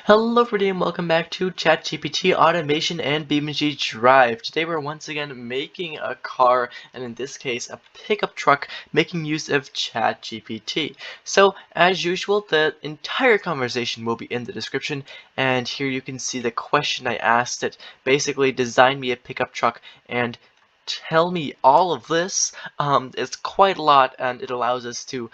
Hello everybody and welcome back to ChatGPT Automation and beamng.drive. Today we're once again making a car, and in this case a pickup truck, making use of ChatGPT. So as usual, the entire conversation will be in the description, and here you can see the question I asked it. Basically, design me a pickup truck and tell me all of this. It's quite a lot, and it allows us to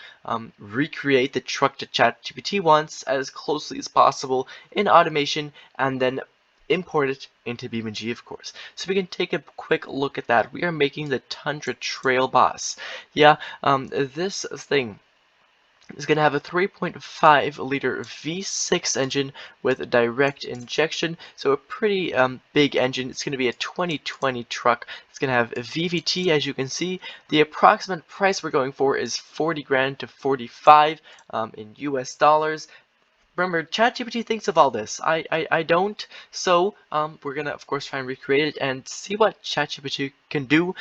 recreate the truck that ChatGPT wants as closely as possible in automation, and then import it into beamng, of course. So we can take a quick look at that. We are making the Tundra Trail Boss. Yeah, this thing is going to have a 3.5 liter V6 engine with direct injection, so a pretty big engine. It's going to be a 2020 truck. It's going to have a VVT, as you can see. The approximate price we're going for is 40 grand to 45 in US dollars. Remember, ChatGPT thinks of all this. I don't. So we're gonna of course try and recreate it and see what ChatGPT can do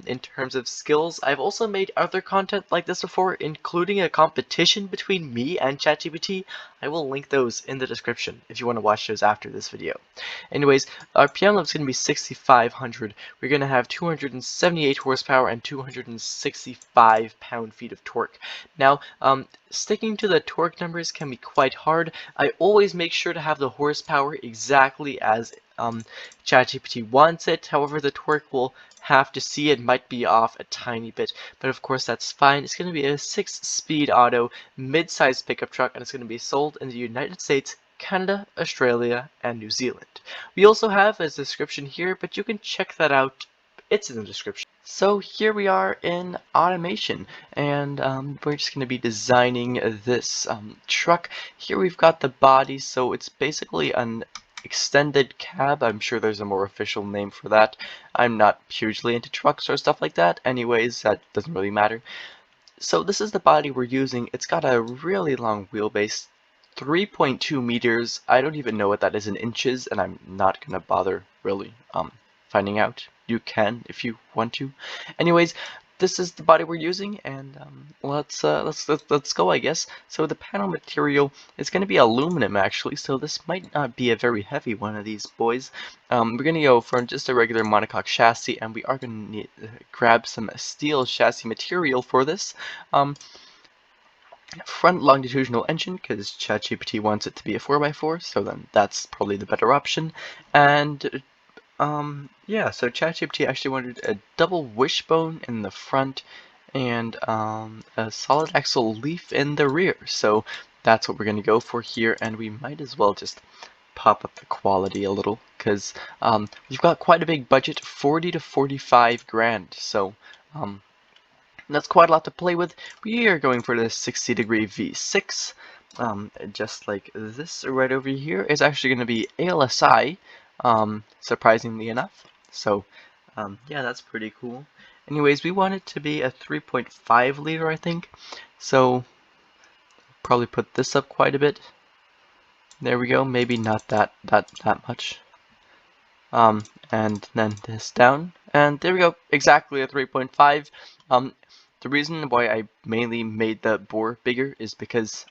in terms of skills. I've also made other content like this before, including a competition between me and ChatGPT. I will link those in the description if you want to watch those after this video. Anyways, our PM level is going to be 6,500. We're going to have 278 horsepower and 265 pound-feet of torque. Now, sticking to the torque numbers can be quite hard. I always make sure to have the horsepower exactly as ChatGPT wants it. However, the torque will have to see it might be off a tiny bit, but of course that's fine. It's going to be a 6-speed auto mid-sized pickup truck, and it's going to be sold in the United States, Canada, Australia, and New Zealand. We also have a description here, but you can check that out. It's in the description. So here we are in automation, and we're just going to be designing this truck. Here we've got the body, so it's basically an extended cab. I'm sure there's a more official name for that. I'm not hugely into trucks or stuff like that. Anyways, that doesn't really matter. So this is the body we're using. It's got a really long wheelbase, 3.2 meters. I don't even know what that is in inches, and I'm not gonna bother really finding out. You can if you want to. Anyways, this is the body we're using, and let's go, I guess. So the panel material is going to be aluminum, actually, so this might not be a very heavy one of these boys. We're going to go for just a regular monocoque chassis, and we are going to need grab some steel chassis material for this. Front longitudinal engine, because ChatGPT wants it to be a 4x4, so then that's probably the better option. And yeah, so ChatGPT actually wanted a double wishbone in the front and a solid axle leaf in the rear. So that's what we're going to go for here, and we might as well just pop up the quality a little, because we've got quite a big budget, 40 to 45 grand. So that's quite a lot to play with. We are going for the 60-degree V6, just like this right over here. Is actually going to be ALSI. Surprisingly enough. So yeah, that's pretty cool. Anyways, we want it to be a 3.5 liter, I think. So probably put this up quite a bit. There we go. Maybe not that much. And then this down, and there we go. Exactly a 3.5. The reason why I mainly made the bore bigger is because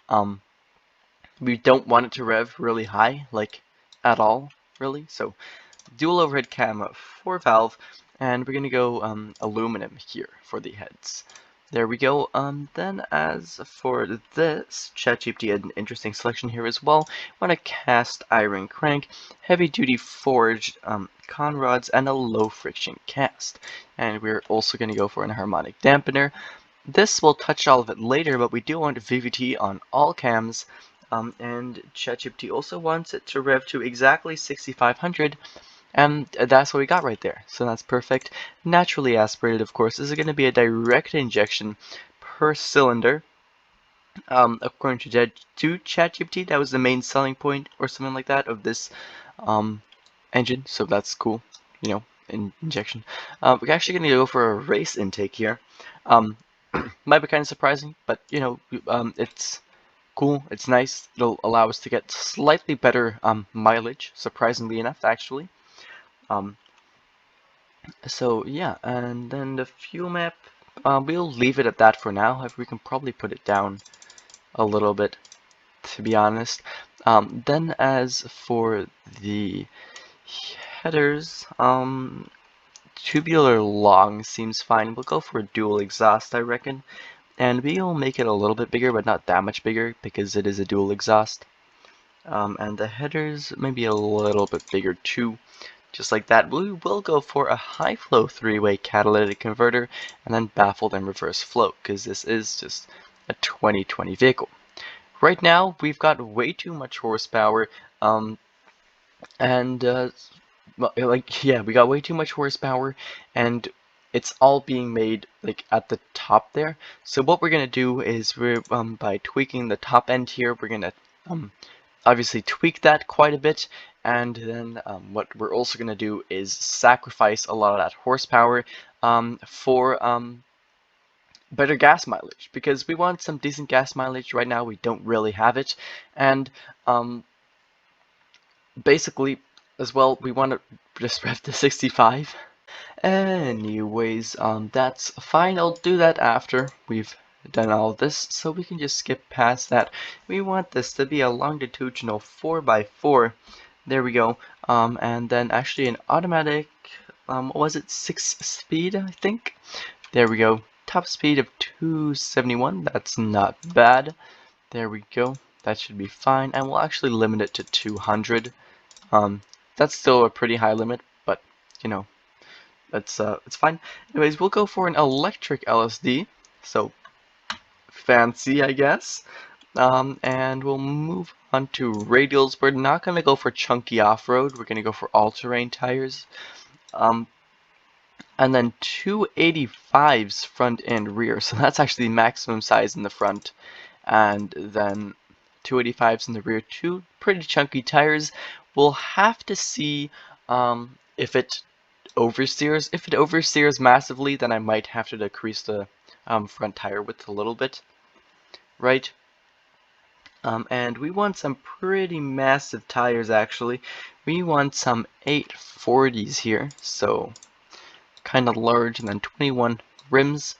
we don't want it to rev really high, like at all. Really, so dual overhead cam 4-valve, and we're gonna go aluminum here for the heads. There we go. Then as for this, ChatGPT had an interesting selection here as well. Want a cast iron crank, heavy duty forged conrods, and a low friction cast. And we're also gonna go for an harmonic dampener. This will touch all of it later, but we do want VVT on all cams. And ChatGPT also wants it to rev to exactly 6,500, and that's what we got right there. So that's perfect. Naturally aspirated, of course. This is going to be a direct injection per cylinder. According to ChatGPT, that was the main selling point or something like that of this engine. So that's cool, you know, injection. We're actually going to go for a race intake here. Might be kind of surprising, but you know, it's cool, it's nice. It'll allow us to get slightly better mileage, surprisingly enough, actually. So yeah, and then the fuel map, we'll leave it at that for now. We can probably put it down a little bit, to be honest. Then as for the headers, tubular long seems fine. We'll go for a dual exhaust, I reckon. And we'll make it a little bit bigger, but not that much bigger because it is a dual exhaust. And the headers maybe a little bit bigger too. Just like that, we will go for a high flow three-way catalytic converter and then baffled and reverse flow because this is just a 2020 vehicle. Right now, we've got way too much horsepower, and we got way too much horsepower, and it's all being made like at the top there. So what we're gonna do is we're by tweaking the top end here, we're gonna obviously tweak that quite a bit, and then what we're also gonna do is sacrifice a lot of that horsepower for better gas mileage, because we want some decent gas mileage. Right now we don't really have it, and basically as well we want to just rev to 65. Anyways, that's fine. I'll do that after we've done all this, so we can just skip past that. We want this to be a longitudinal 4x4. There we go. And then actually an automatic, what was it, 6-speed, I think? There we go. Top speed of 271, that's not bad. There we go. That should be fine, and we'll actually limit it to 200. That's still a pretty high limit, but you know, it's fine. Anyways, we'll go for an electric LSD, so fancy, I guess. And we'll move on to radials. We're not gonna go for chunky off-road. We're gonna go for all-terrain tires. And then 285s front and rear, so that's actually the maximum size in the front, and then 285s in the rear. Two pretty chunky tires. We'll have to see if it oversteers. If it oversteers massively, then I might have to decrease the front tire width a little bit, right? And we want some pretty massive tires actually. We want some 840s here, so kind of large, and then 21 rims.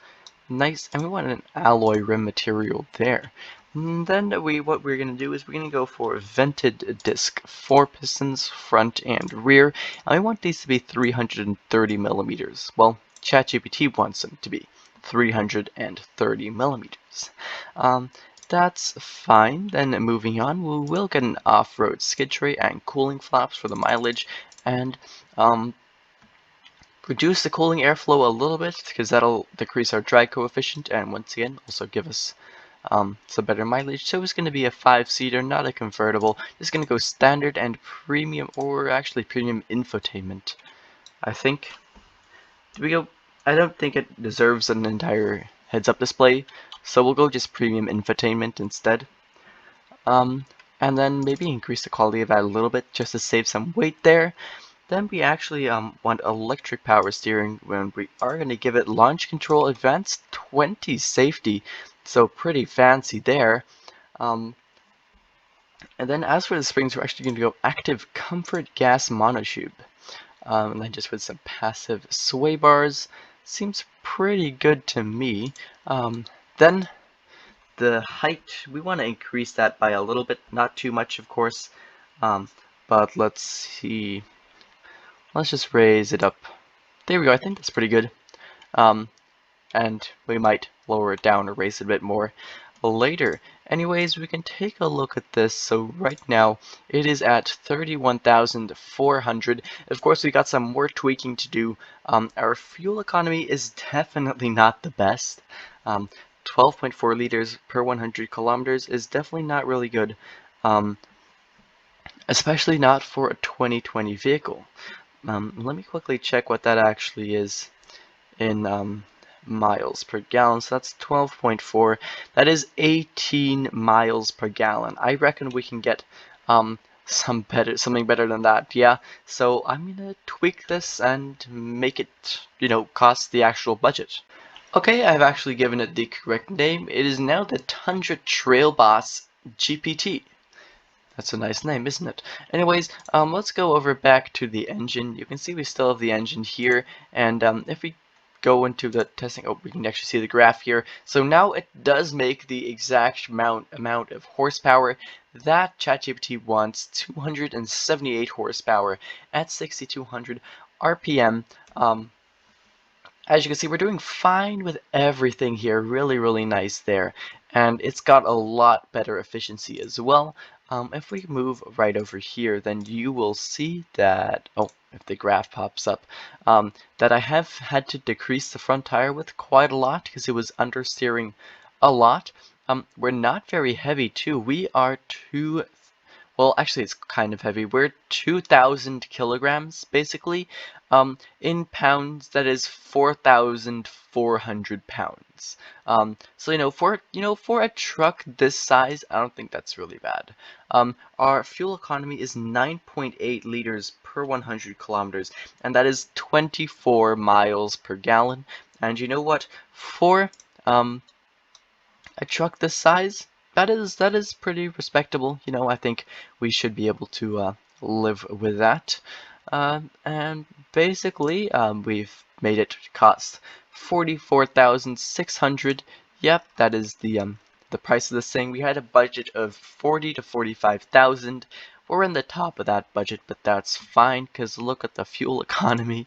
Nice, and we want an alloy rim material there. And then what we're going to do is we're going to go for vented disc, 4 pistons, front and rear. And we want these to be 330 millimeters. Well, ChatGPT wants them to be 330 millimeters. That's fine. Then moving on, we will get an off-road skid tray and cooling flaps for the mileage, and reduce the cooling airflow a little bit because that'll decrease our drag coefficient, and once again also give us some better mileage. So it's going to be a 5-seater, not a convertible. It's going to go standard and premium, or actually premium infotainment, I think. Do we go? I don't think it deserves an entire heads-up display, so we'll go just premium infotainment instead. And then maybe increase the quality of that a little bit just to save some weight there. Then we actually want electric power steering, when we are going to give it launch control advanced 20 safety, so pretty fancy there. And then as for the springs, we're actually going to go active comfort gas monotube, and then just with some passive sway bars. Seems pretty good to me. Then the height, we want to increase that by a little bit, not too much of course, but let's see. Let's just raise it up. There we go. I think that's pretty good. And we might lower it down or raise it a bit more later. Anyways, we can take a look at this. So right now it is at 31,400. Of course, we got some more tweaking to do. Our fuel economy is definitely not the best. 12.4 liters per 100 kilometers is definitely not really good, especially not for a 2020 vehicle. Let me quickly check what that actually is in miles per gallon. So that's 12.4. That is 18 miles per gallon. I reckon we can get something better than that. Yeah. So I'm gonna tweak this and make it, cost the actual budget. Okay, I've actually given it the correct name. It is now the Tundra Trail Boss GPT. That's a nice name, isn't it? Anyways, let's go over back to the engine. You can see we still have the engine here, and if we go into the testing. Oh, we can actually see the graph here. So now it does make the exact amount of horsepower that ChatGPT wants, 278 horsepower at 6,200 RPM. As you can see, we're doing fine with everything here. Really nice there. And it's got a lot better efficiency as well. If we move right over here, then you will see that, oh, if the graph pops up, that I have had to decrease the front tire width quite a lot because it was understeering a lot. We're not very heavy too. We are well, actually, it's kind of heavy. We're 2,000 kilograms, basically. In pounds, that is 4,400 pounds. So for a truck this size, I don't think that's really bad. Our fuel economy is 9.8 liters per 100 kilometers, and that is 24 miles per gallon. And you know what? For a truck this size, that is pretty respectable. I think we should be able to live with that. And basically, we've made it cost 44,600. Yep, that is the price of this thing. We had a budget of 40 to 45,000. We're in the top of that budget, but that's fine because look at the fuel economy.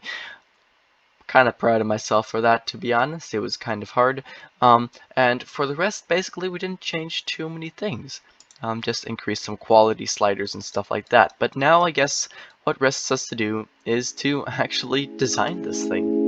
Kind of proud of myself for that, to be honest. It was kind of hard. And for the rest, basically, we didn't change too many things. Just increase some quality sliders and stuff like that. But now I guess what rests us to do is to actually design this thing.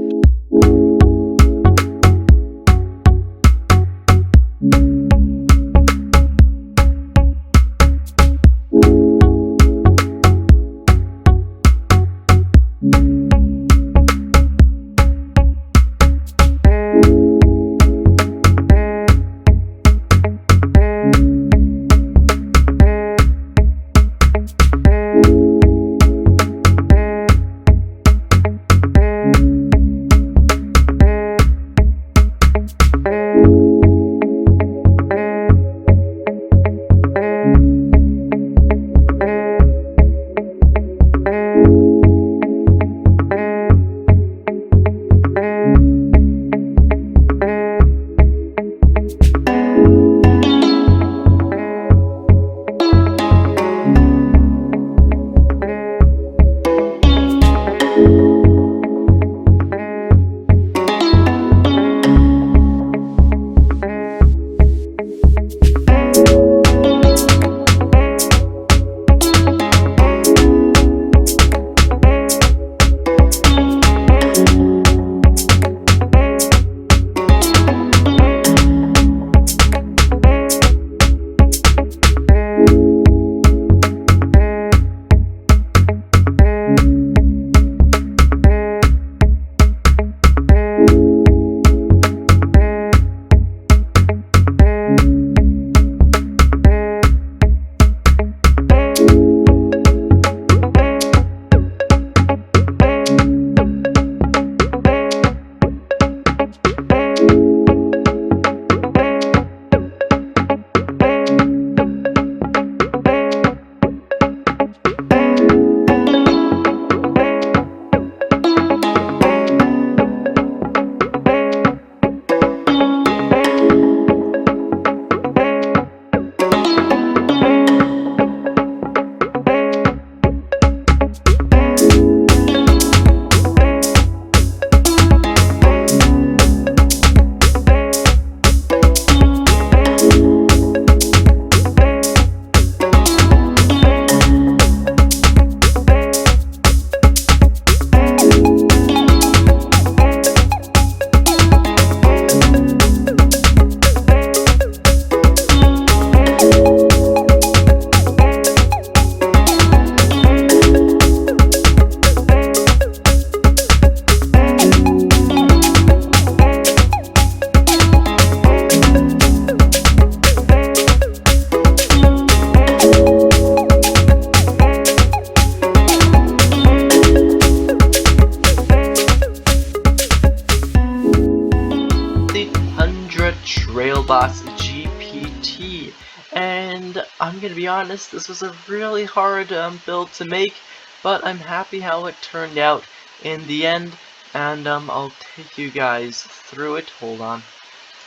GPT, and I'm gonna be honest, this was a really hard build to make, but I'm happy how it turned out in the end. and I'll take you guys through it. Hold on a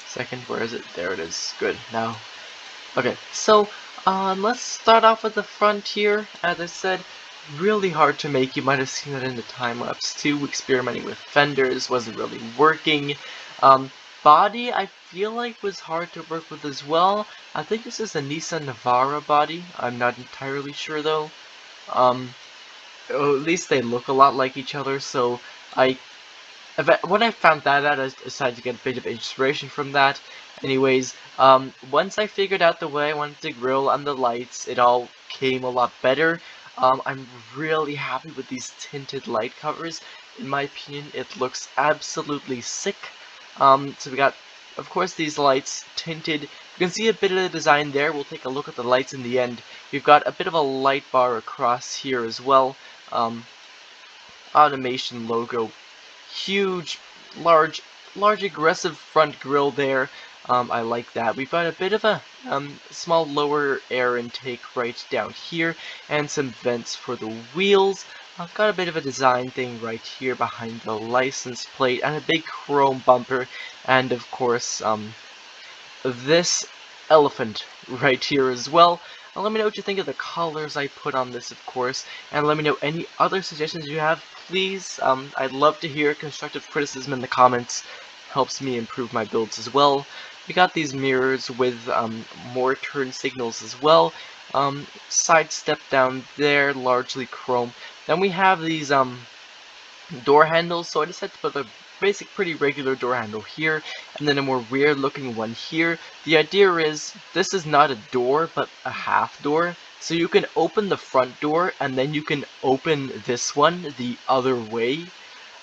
second, where is it? There it is. Good, now. Okay, so let's start off with the front here. As I said, really hard to make. You might have seen that in the time-lapse too. Experimenting with fenders wasn't really working. Um, Body, I feel like, was hard to work with as well. I think this is a Nissan Navara body. I'm not entirely sure though. Um, at least they look a lot like each other, so when I found that out, I decided to get a bit of inspiration from that. Anyways, once I figured out the way I wanted to grill and the lights, it all came a lot better. I'm really happy with these tinted light covers. In my opinion, it looks absolutely sick. So we got, of course, these lights tinted. You can see a bit of the design there. We'll take a look at the lights in the end. We've got a bit of a light bar across here as well. Automation logo, huge, large aggressive front grille there. I like that. We've got a bit of a small lower air intake right down here, and some vents for the wheels. I've got a bit of a design thing right here behind the license plate, and a big chrome bumper, and of course this elephant right here as well. Let me know what you think of the colors I put on this, of course, and let me know any other suggestions you have, please. I'd love to hear constructive criticism in the comments. Helps me improve my builds as well. We got these mirrors with more turn signals as well. Side step down there, largely chrome. Then we have these door handles, so I decided to put a basic pretty regular door handle here, and then a more weird looking one here. The idea is, this is not a door, but a half door, so you can open the front door, and then you can open this one the other way,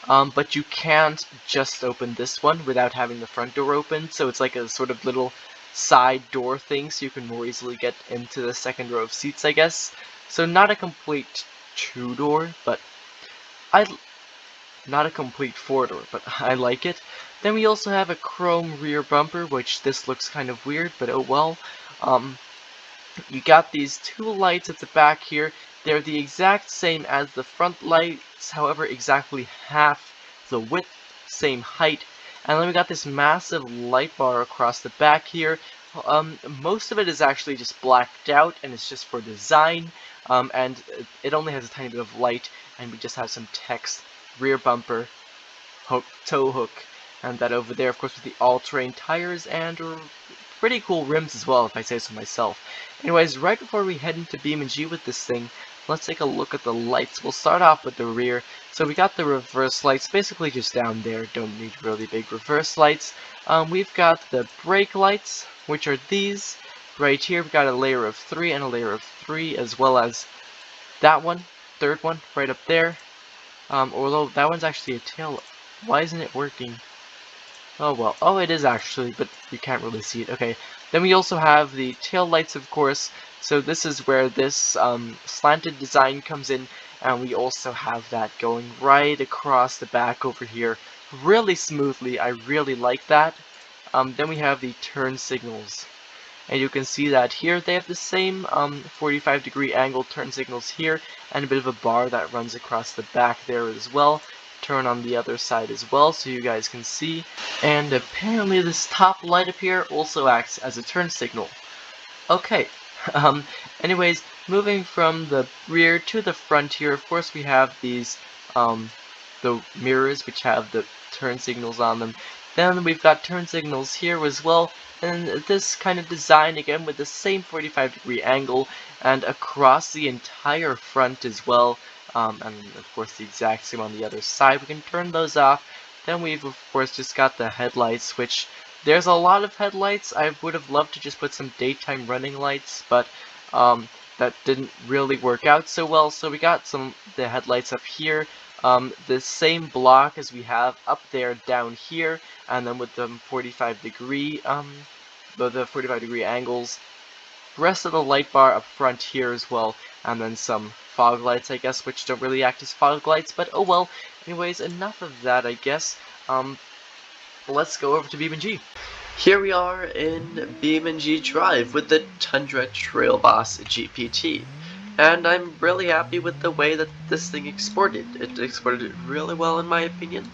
but you can't just open this one without having the front door open, so it's like a sort of little side door thing, so you can more easily get into the second row of seats, I guess. So not a complete two-door, but not a complete four-door, but I like it. Then we also have a chrome rear bumper, which this looks kind of weird, but oh well. You got these two lights at the back here. They're the exact same as the front lights, however exactly half the width, same height. And then we got this massive light bar across the back here. Most of it is actually just blacked out, and it's just for design. And it only has a tiny bit of light, and we just have some text. Rear bumper, hook, tow hook, and that over there, of course, with the all-terrain tires and pretty cool rims as well, if I say so myself. Anyways, right before we head into BeamNG with this thing, let's take a look at the lights. We'll start off with the rear. So we got the reverse lights, basically just down there. Don't need really big reverse lights. We've got the brake lights, which are these. Right here, we've got a layer of 3 and a layer of 3, as well as that one, third one, right up there. Although that one's actually a tail. Why isn't it working? Oh well. Oh, it is actually, but you can't really see it. Okay. Then we also have the tail lights, of course. So this is where this slanted design comes in, and we also have that going right across the back over here, really smoothly. I really like that. Then we have the turn signals. And you can see that here they have the same 45-degree angle turn signals here, and a bit of a bar that runs across the back there as well. Turn on the other side as well, so you guys can see. And apparently this top light up here also acts as a turn signal. Okay, um, anyways, moving from the rear to the front here, of course we have these, the mirrors which have the turn signals on them. Then we've got turn signals here as well, and this kind of design again with the same 45-degree angle, and across the entire front as well, and of course the exact same on the other side. We can turn those off. Then we've of course just got the headlights, which there's a lot of headlights. I would have loved to just put some daytime running lights, but that didn't really work out so well. So we got the headlights up here, the same block as we have up there down here, and then with the 45-degree the 45-degree angles. Rest of the light bar up front here as well, and then some fog lights, I guess, which don't really act as fog lights, but oh well. Anyways, enough of that, I guess. Let's go over to BeamNG. Here we are in beamng.drive with the Tundra Trail Boss GPT. and I'm really happy with the way that this thing exported. It exported really well in my opinion,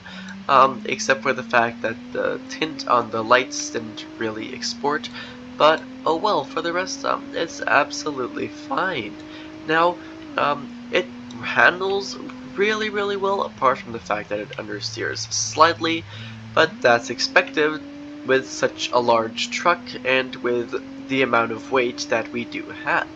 except for the fact that the tint on the lights didn't really export, but oh well, for the rest, it's absolutely fine. Now, it handles really well, apart from the fact that it understeers slightly, but that's expected with such a large truck and with the amount of weight that we do have.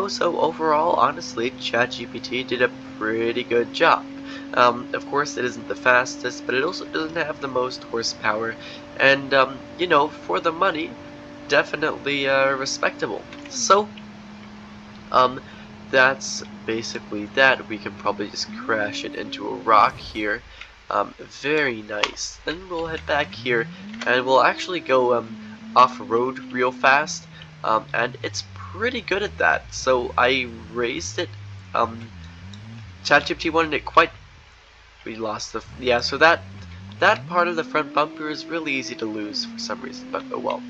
So overall, honestly, ChatGPT did a pretty good job. Of course, it isn't the fastest, but it also doesn't have the most horsepower, and, for the money, definitely, respectable. So, um, that's basically that. We can probably just crash it into a rock here. Very nice. Then we'll head back here, and we'll actually go, off-road real fast, and it's pretty good at that. So I raised it, ChatGPT wanted it quite, we lost the, yeah, so that part of the front bumper is really easy to lose for some reason, but oh well.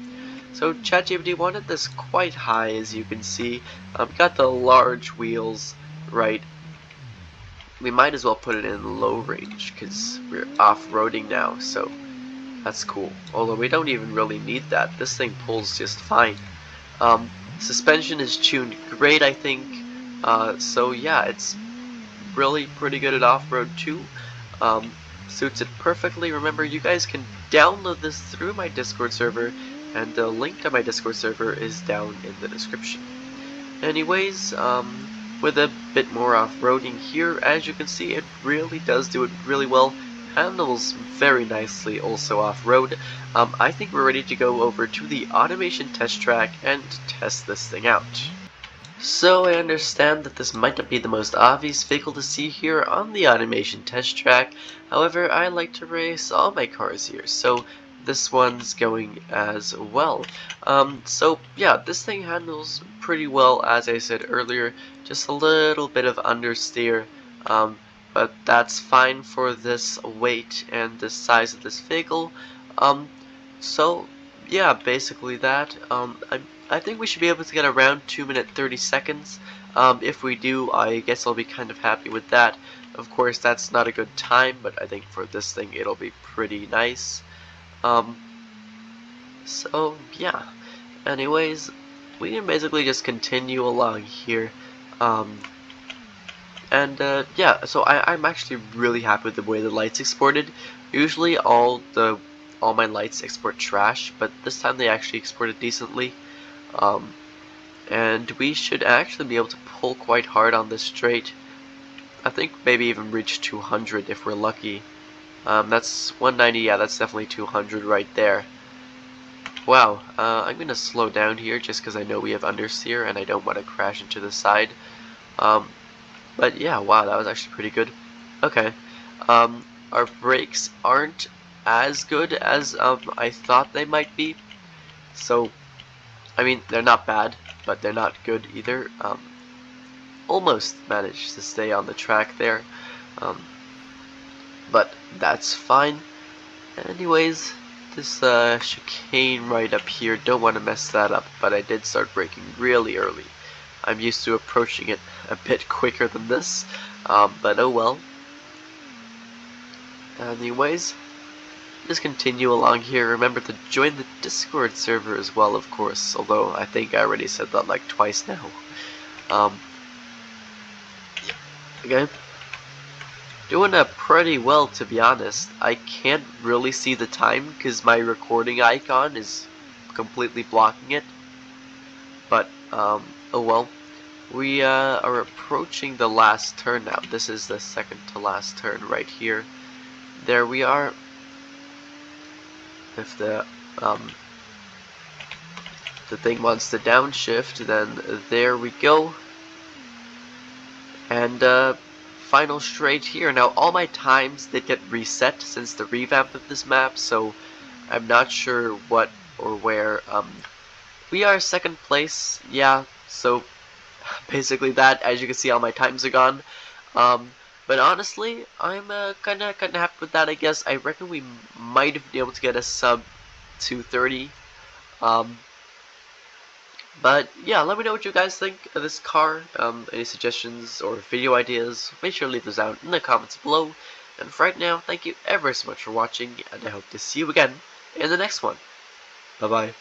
So ChatGPT wanted this quite high, as you can see. Got the large wheels, right? We might as well put it in low range, because we're off-roading now, so that's cool. Although we don't even really need that. This thing pulls just fine. Suspension is tuned great, I think. So yeah, it's really pretty good at off-road too. Suits it perfectly. Remember, you guys can download this through my Discord server, and the link to my Discord server is down in the description. Anyways, with a bit more off-roading here, as you can see, it really does do it really well. Handles very nicely also off-road. I think we're ready to go over to the automation test track and test this thing out. So I understand that this might not be the most obvious vehicle to see here on the automation test track. However, I like to race all my cars here, so this one's going as well. So yeah, this thing handles pretty well, as I said earlier. Just a little bit of understeer, but that's fine for this weight and the size of this vehicle. So yeah, basically that. I think we should be able to get around 2 minutes 30 seconds. If we do, I guess I'll be kind of happy with that. Of course, that's not a good time, but I think for this thing it'll be pretty nice. So yeah. Anyways, we can basically just continue along here. Yeah, so I'm actually really happy with the way the lights exported. Usually all my lights export trash, but this time they actually exported decently. And we should actually be able to pull quite hard on this straight. I think maybe even reach 200 if we're lucky. That's 190, yeah, that's definitely 200 right there. Wow, I'm gonna slow down here just because I know we have understeer and I don't want to crash into the side. But yeah, wow, that was actually pretty good. Okay, our brakes aren't as good as I thought they might be. So, I mean, they're not bad, but they're not good either. Almost managed to stay on the track there, but that's fine. Anyways, this chicane right up here, don't want to mess that up, but I did start braking really early. I'm used to approaching it a bit quicker than this, but oh well. Anyways, just continue along here. Remember to join the Discord server as well, of course, although I think I already said that like twice now. Okay. Doing pretty well, to be honest. I can't really see the time because my recording icon is completely blocking it. But, oh well. We are approaching the last turn now. This is the second to last turn right here. There we are. If the thing wants to downshift, then there we go. And final straight here. Now all my times did get reset since the revamp of this map, so I'm not sure what or where. We are second place, yeah, so basically that. As you can see, all my times are gone. But honestly, I'm kinda happy with that, I guess. I reckon we might have been able to get a sub 230. But yeah, let me know what you guys think of this car. Any suggestions or video ideas, make sure to leave those out in the comments below. And for right now, thank you ever so much for watching, and I hope to see you again in the next one. Bye bye.